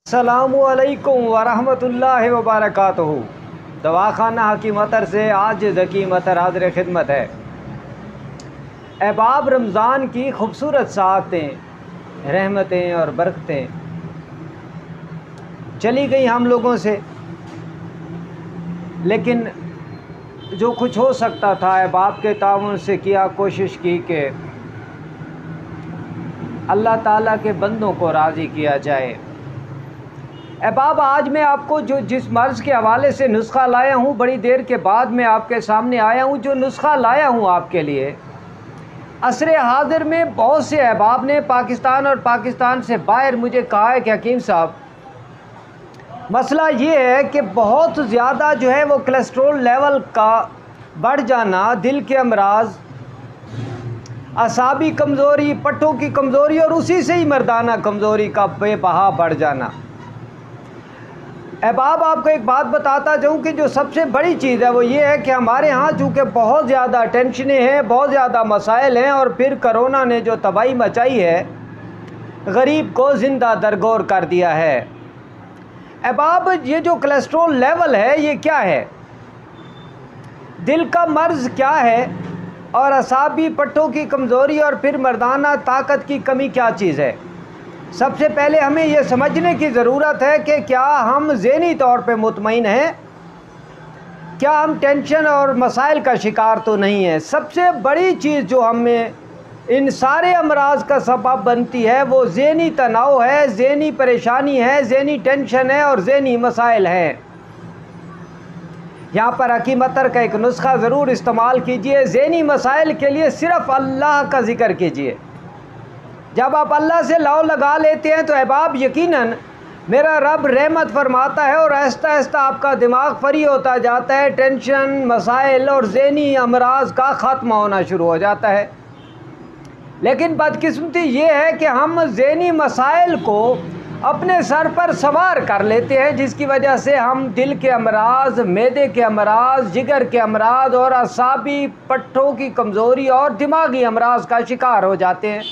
अस्सलामुअलैकुम वरहमतुल्लाहि वबरकातुहू। दवाखाना हकीम अतर से आज हकीम अतर हाज़िर खिदमत है। अहबाब, रमज़ान की खूबसूरत साअतें, रहमतें और बरकतें चली गई हम लोगों से, लेकिन जो कुछ हो सकता था अहबाब के ताउन से किया, कोशिश की कि अल्लाह ताला के बंदों को राज़ी किया जाए। अहबाब, आज मैं आपको जिस मर्ज़ के हवाले से नुस्खा लाया हूँ, बड़ी देर के बाद मैं आपके सामने आया हूँ। जो नुस्खा लाया हूँ आपके लिए, असरे हाज़िर में बहुत से अहबाब ने पाकिस्तान और पाकिस्तान से बाहर मुझे कहा है कि हकीम साहब, मसला ये है कि बहुत ज़्यादा जो है वो कोलेस्ट्रॉल लेवल का बढ़ जाना, दिल के अमराज, असाबी कमज़ोरी, पट्टों की कमज़ोरी और उसी से ही मर्दाना कमज़ोरी का बेबहा बढ़ जाना। अहबाब, आपको एक बात बताता जाऊँ कि जो सबसे बड़ी चीज़ है वो ये है कि हमारे यहाँ चूँकि बहुत ज़्यादा टेंशनें हैं, बहुत ज़्यादा मसाइल हैं, और फिर कोरोना ने जो तबाही मचाई है, गरीब को ज़िंदा दरगोर कर दिया है। अहबाब, ये जो कोलेस्ट्रॉल लेवल है ये क्या है, दिल का मर्ज़ क्या है, और असाबी पट्टों की कमज़ोरी और फिर मर्दाना ताकत की कमी क्या चीज़ है। सबसे पहले हमें यह समझने की ज़रूरत है कि क्या हम ज़हनी तौर पे मुतमईन हैं, क्या हम टेंशन और मसाइल का शिकार तो नहीं है। सबसे बड़ी चीज़ जो हमें इन सारे अमराज का सबब बनती है वो ज़हनी तनाव है, ज़हनी परेशानी है, ज़हनी टेंशन है और ज़हनी मसाइल हैं। यहाँ पर हकीम अतर का एक नुस्खा ज़रूर इस्तेमाल कीजिए। ज़हनी मसाइल के लिए सिर्फ़ अल्लाह का ज़िक्र कीजिए। जब आप अल्लाह से लौ लगा लेते हैं तो अहबाब, यकीनन मेरा रब रहमत फरमाता है और आहिस्ता आहिस्ता आपका दिमाग फ्री होता जाता है, टेंशन, मसाइल और ज़हनी अमराज का ख़त्मा होना शुरू हो जाता है। लेकिन बदकिस्मती ये है कि हम ज़हनी मसाइल को अपने सर पर सवार कर लेते हैं, जिसकी वजह से हम दिल के अमराज, मैदे के अमराज, जिगर के अमराज और असाबी पट्टों की कमज़ोरी और दिमागी अमराज का शिकार हो जाते हैं।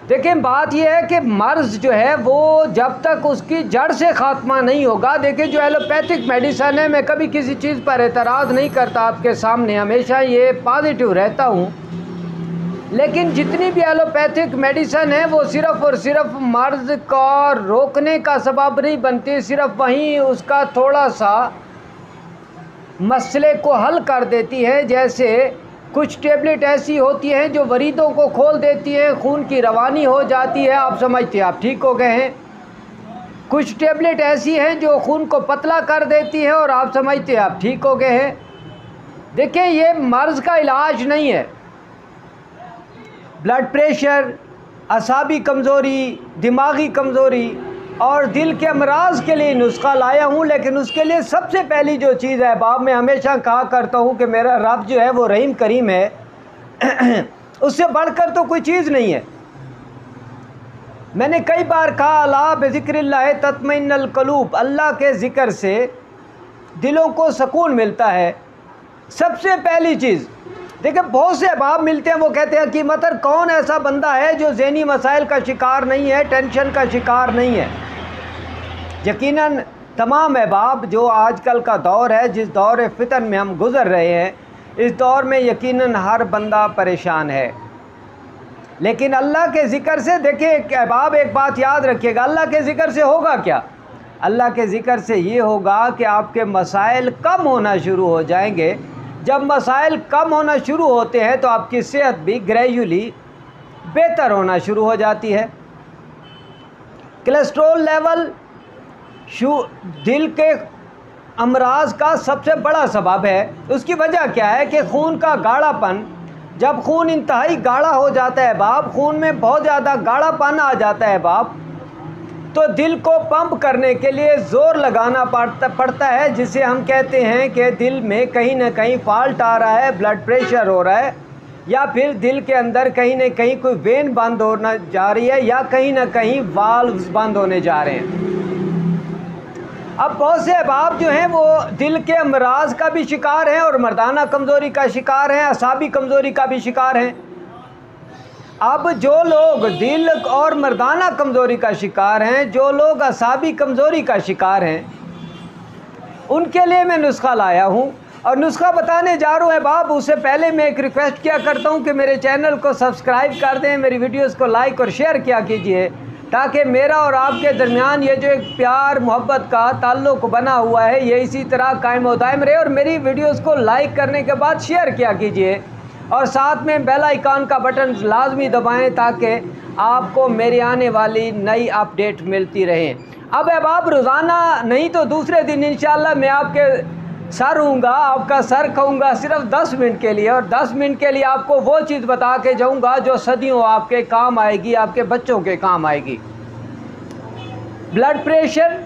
देखिए, बात यह है कि मर्ज़ जो है वो जब तक उसकी जड़ से ख़ात्मा नहीं होगा, देखिए जो एलोपैथिक मेडिसन है, मैं कभी किसी चीज़ पर एतराज़ नहीं करता, आपके सामने हमेशा ये पॉजिटिव रहता हूँ, लेकिन जितनी भी एलोपैथिक मेडिसन है वो सिर्फ़ और सिर्फ मर्ज़ को रोकने का सबब नहीं बनती, सिर्फ वहीं उसका थोड़ा सा मसले को हल कर देती है। जैसे कुछ टेबलेट ऐसी होती हैं जो वरीदों को खोल देती हैं, खून की रवानी हो जाती है, आप समझते हैं आप ठीक हो गए हैं। कुछ टेबलेट ऐसी हैं जो खून को पतला कर देती हैं और आप समझते हैं आप ठीक हो गए हैं। देखिए, ये मर्ज़ का इलाज नहीं है। ब्लड प्रेशर, असाबी कमज़ोरी, दिमागी कमज़ोरी और दिल के अमराज के लिए नुस्खा लाया हूँ, लेकिन उसके लिए सबसे पहली जो चीज़ है बाब, मैं हमेशा कहा करता हूँ कि मेरा रब जो है वो रहीम करीम है, उससे बढ़कर तो कोई चीज़ नहीं है। मैंने कई बार कहा, अला बिज़िक्रिल्लाह तत्मइन्नुल क़ुलूब, अल्लाह के ज़िक्र से दिलों को सुकून मिलता है। सबसे पहली चीज़ देखिए, बहुत से अहबाब मिलते हैं, वो कहते हैं कि मतलब कौन ऐसा बंदा है जो ज़हनी मसाइल का शिकार नहीं है, टेंशन का शिकार नहीं है। यकीनन तमाम अहबाब, जो आजकल का दौर है, जिस दौर फितन में हम गुज़र रहे हैं, इस दौर में यकीनन हर बंदा परेशान है। लेकिन अल्लाह के ज़िक्र से, देखिए अहबाब एक बात याद रखिएगा, अल्लाह के ज़िक्र से होगा क्या? अल्लाह के ज़िक्र से ये होगा कि आपके मसाइल कम होना शुरू हो जाएंगे। जब मसाइल कम होना शुरू होते हैं तो आपकी सेहत भी ग्रेजुअली बेहतर होना शुरू हो जाती है। कोलेस्ट्रॉल लेवल दिल के अमराज का सबसे बड़ा सबब है। उसकी वजह क्या है कि खून का गाढ़ापन, जब खून इंतहाई गाढ़ा हो जाता है बाप, खून में बहुत ज़्यादा गाढ़ापन आ जाता है बाप, तो दिल को पंप करने के लिए ज़ोर लगाना पड़ता है, जिसे हम कहते हैं कि दिल में कहीं ना कहीं फॉल्ट आ रहा है, ब्लड प्रेशर हो रहा है, या फिर दिल के अंदर कहीं ना कहीं कोई वेन बंद होना जा रही है, या कहीं ना कहीं वाल्व्स बंद होने जा रहे हैं। अब बहुत से अहबाब जो हैं वो दिल के अमराज का भी शिकार हैं और मर्दाना कमज़ोरी का शिकार हैं, असाबी कमज़ोरी का भी शिकार हैं। अब जो लोग दिल और मर्दाना कमज़ोरी का शिकार हैं, जो लोग असाबी कमज़ोरी का शिकार हैं, उनके लिए मैं नुस्खा लाया हूँ और नुस्खा बताने जा रहा हूँ बाप। उससे पहले मैं एक रिक्वेस्ट किया करता हूँ कि मेरे चैनल को सब्सक्राइब कर दें, मेरी वीडियोस को लाइक और शेयर किया कीजिए, ताकि मेरा और आपके दरमियान ये जो एक प्यार मोहब्बत का ताल्लुक़ बना हुआ है ये इसी तरह कायम व दायम रहे। और मेरी वीडियोस को लाइक करने के बाद शेयर किया कीजिए और साथ में बेल आइकन का बटन लाजमी दबाएं ताकि आपको मेरी आने वाली नई अपडेट मिलती रहे। अब आप रोज़ाना नहीं तो दूसरे दिन इंशाअल्लाह मैं आपके सर हूँगा, आपका सर खाऊँगा सिर्फ 10 मिनट के लिए, और 10 मिनट के लिए आपको वो चीज़ बता के जाऊँगा जो सदियों आपके काम आएगी, आपके बच्चों के काम आएगी। ब्लड प्रेशर,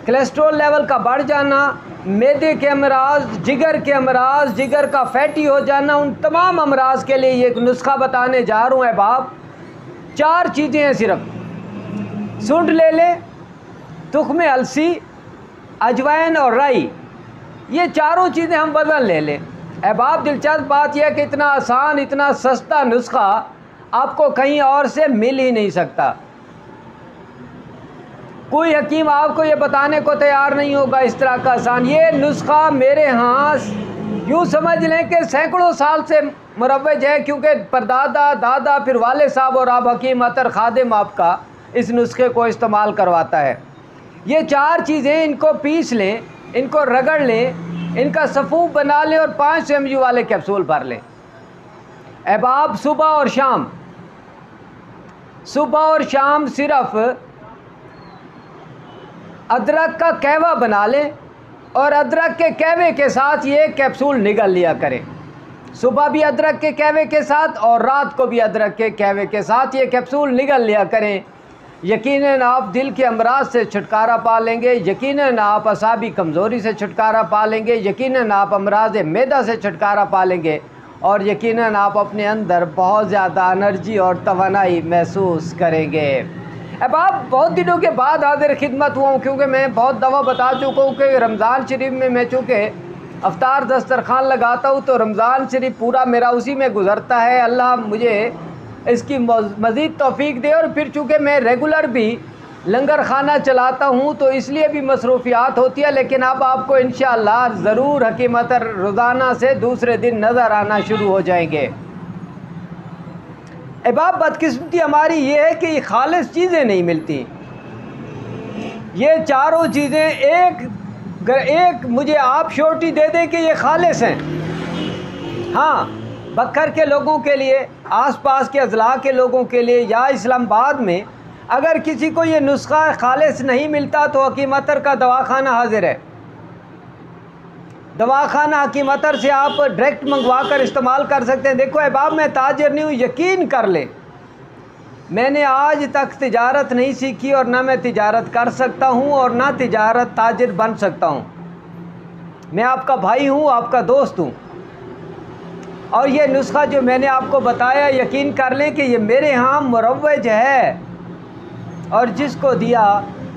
कोलेस्ट्रॉल लेवल का बढ़ जाना, मैदे के अमराज, जिगर के अमराज, जिगर का फैटी हो जाना, उन तमाम अमराज के लिए ये एक नुस्खा बताने जा रहा हूँ बाप। 4 चीज़ें हैं सिर्फ। सूंड ले लें, तुख्म अलसी, अजवाइन और राई, ये चारों चीज़ें हम बदल ले लें। बाप दिलचस्प बात यह कि इतना आसान, इतना सस्ता नुस्खा आपको कहीं और से मिल ही नहीं सकता। कोई हकीम आपको ये बताने को तैयार नहीं होगा इस तरह का आसान। ये नुस्खा मेरे यहाँ यूँ समझ लें कि सैकड़ों साल से मुरव्वज है, क्योंकि परदादा, दादा, फिर वाले साहब और अब हकीम अतर खादिम आपका इस नुस्खे को इस्तेमाल करवाता है। ये 4 चीज़ें, इनको पीस लें, इनको रगड़ लें, इनका सफ़ूफ बना लें और 500 mg वाले कैप्सूल भर लें। अब आप सुबह और शाम सिर्फ अदरक का कहवा बना लें और अदरक के कहवे के साथ ये कैप्सूल निगल लिया करें। सुबह भी अदरक के कहवे के साथ और रात को भी अदरक के कहवे के साथ ये कैप्सूल निगल लिया करें। यकीनन आप दिल के अमराज से छुटकारा पा लेंगे, यकीनन आप असाबी कमज़ोरी से छुटकारा पा लेंगे, यकीनन आप अमराज मैदा से छुटकारा पा लेंगे और यकीनन आप अपने अंदर बहुत ज़्यादा एनर्जी और तवानाई महसूस करेंगे। अब आप बहुत दिनों के बाद हाजिर खिदमत हुआ हूँ, क्योंकि मैं बहुत दफ़ा बता चुका हूँ कि रमज़ान शरीफ में मैं चूँकि अफ्तार दस्तरखान लगाता हूँ तो रमज़ान शरीफ पूरा मेरा उसी में गुज़रता है। अल्लाह मुझे इसकी मज़ीद तौफ़ीक दे। और फिर चूँकि मैं रेगुलर भी लंगर खाना चलाता हूँ तो इसलिए भी मसरूफ़ियात होती है। लेकिन अब आपको इंशाअल्लाह ज़रूर हकीम अतर रोज़ाना से दूसरे दिन नज़र आना शुरू हो जाएंगे। अब बदकिस्मती हमारी ये है कि ये खालिस चीज़ें नहीं मिलती। ये चारों चीज़ें एक मुझे आप श्योरिटी दे दें कि ये खालिस हैं। हाँ, बक्कर के लोगों के लिए, आसपास के अज़ला के लोगों के लिए या इस्लामाबाद में अगर किसी को ये नुस्खा खालिस नहीं मिलता तो हकीम अतर का दवाखाना हाजिर है। दवाखाना हकीम अतर से आप डायरेक्ट मंगवा कर इस्तेमाल कर सकते हैं। देखो अहबाब, मैं ताजिर नहीं हूँ, यकीन कर ले, मैंने आज तक तिजारत नहीं सीखी और ना मैं तिजारत कर सकता हूँ और ना तिजारत ताजिर बन सकता हूँ। मैं आपका भाई हूँ, आपका दोस्त हूँ। और ये नुस्खा जो मैंने आपको बताया, यकीन कर लें कि ये मेरे यहाँ मुरव्वज है और जिसको दिया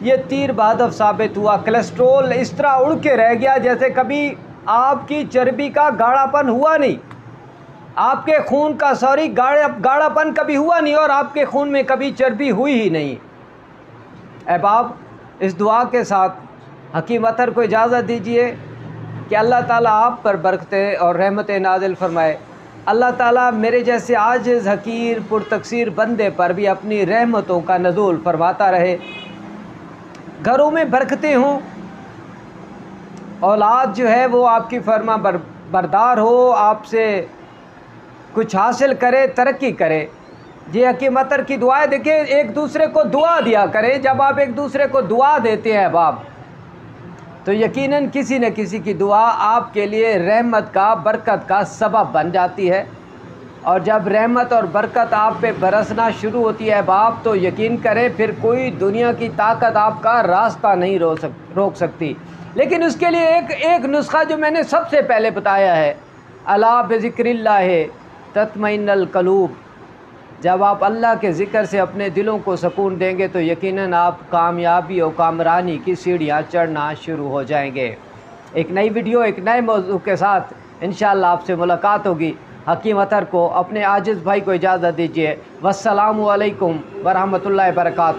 ये तीर बहादुर साबित हुआ। कोलेस्ट्रॉल इस तरह उड़ के रह गया जैसे कभी आपकी चर्बी का गाढ़ापन हुआ नहीं, आपके खून का गाढ़ापन कभी हुआ नहीं और आपके खून में कभी चर्बी हुई ही नहीं। अहबाब, इस दुआ के साथ हकीम अतर को इजाज़त दीजिए कि अल्लाह ताला आप पर बरकतें और रहमतें नाज़िल फरमाए। अल्लाह ताला मेरे जैसे आजिज़ हकीर पुरतकसीर बंदे पर भी अपनी रहमतों का नज़ूल फरमाता रहे। घरों में बरकतें हों, औलाद जो है वो आपकी फरमा बरदार हो, आपसे कुछ हासिल करे, तरक्की करे। ये हकीम अतर की दुआएं देखिए, एक दूसरे को दुआ दिया करें। जब आप एक दूसरे को दुआ देते हैं बाप, तो यकीनन किसी न किसी की दुआ आपके लिए रहमत का, बरकत का सबब बन जाती है। और जब रहमत और बरकत आप पे बरसना शुरू होती है बाप, तो यकीन करें फिर कोई दुनिया की ताकत आपका रास्ता नहीं रोक सकती। लेकिन उसके लिए एक नुस्खा जो मैंने सबसे पहले बताया है, अला बिज़िक्रिल्लाह तत्मइन्नुल क़ुलूब। जब आप अल्लाह के ज़िक्र से अपने दिलों को सुकून देंगे तो यकीनन आप कामयाबी और कामरानी की सीढ़ियाँ चढ़ना शुरू हो जाएंगे। एक नई वीडियो, एक नए मौजू के साथ इंशाअल्लाह आपसे मुलाकात होगी। हकीम अतर को, अपने आजिज़ भाई को इजाज़त दीजिए। वस्सलामु अलैकुम वरहमतुल्लाहि वबरकातुहू।